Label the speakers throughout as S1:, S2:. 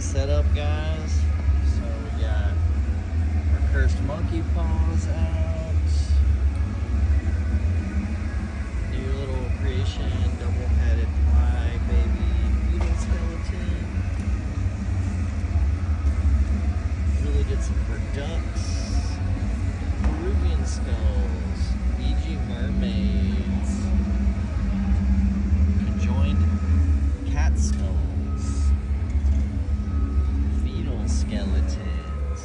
S1: setup, guys. So we got our cursed monkey paws out. New little creation, double-headed fly baby beetle skeleton. Really did some for ducks. Peruvian skulls. Fiji mermaids. Conjoined cat skulls. Fetal skeletons.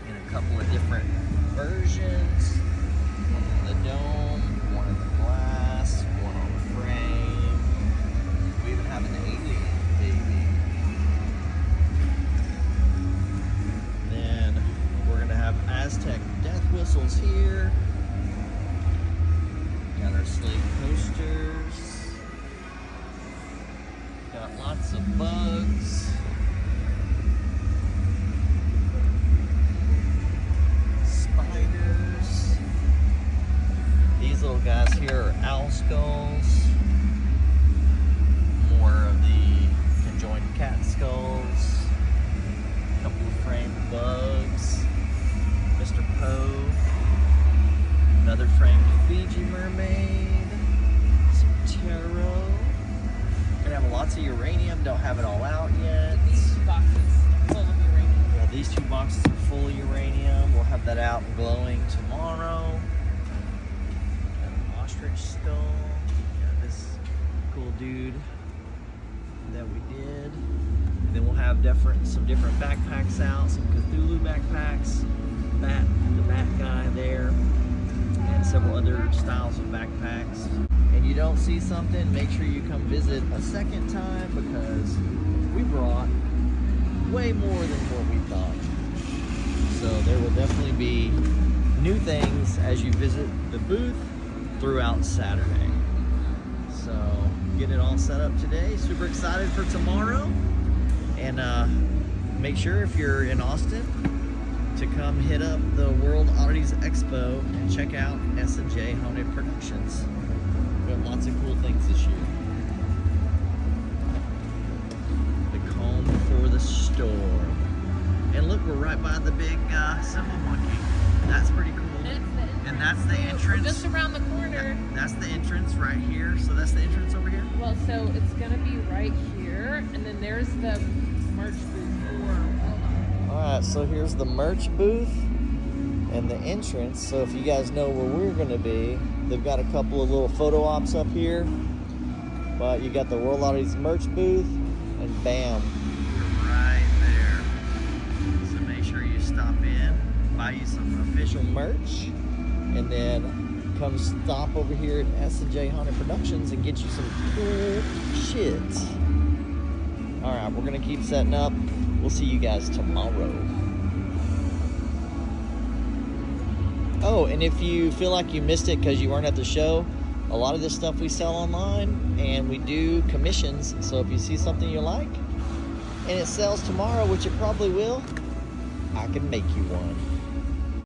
S1: In a couple of different versions. One in the dome, one in the glass, one on the frame. We even have an alien baby. Then we're gonna have Aztec death whistles here. Got our slate coasters. Got lots of bugs. Spiders. These little guys here are owl skulls. More of the conjoined cat skulls. A couple of framed bugs. Mr. Poe. Another framed Fiji mermaid. Some tarot. Gonna have lots of uranium. Don't have it all out yet.
S2: These two boxes are full of uranium.
S1: Yeah, these 2 boxes are full of uranium. We'll have that out and glowing tomorrow. Got an ostrich skull. Got this cool dude that we did. And then we'll have some different backpacks out. Some Cthulhu backpacks. The bat guy there. And several other styles of backpacks. And you don't see something, make sure you come visit a second time, because we brought way more than what we thought. So there will definitely be new things as you visit the booth throughout Saturday. So getting it all set up today. Super excited for tomorrow. And make sure if you're in Austin to come hit up the World Oddities Expo and check out S&J Haunted Productions. We have lots of cool things this year. The comb for the storm. And look, we're right by the big symbol monkey. That's pretty cool. And that's the entrance.
S2: Just around the corner.
S1: That's the entrance right here. So that's the entrance over here?
S2: Well, so it's gonna be right here, and then there's the merch booth for
S1: Alright, so here's the merch booth and the entrance. So if you guys know where we're gonna be, they've got a couple of little photo ops up here. But you got the World Oddities merch booth, and bam, you're right there. So make sure you stop in, buy you some official merch, and then come stop over here at S&J Haunted Productions and get you some cool shit. Alright, we're gonna keep setting up. We'll see you guys tomorrow. Oh, and if you feel like you missed it because you weren't at the show, a lot of this stuff we sell online, and we do commissions. So if you see something you like and it sells tomorrow, which it probably will, I can make you one.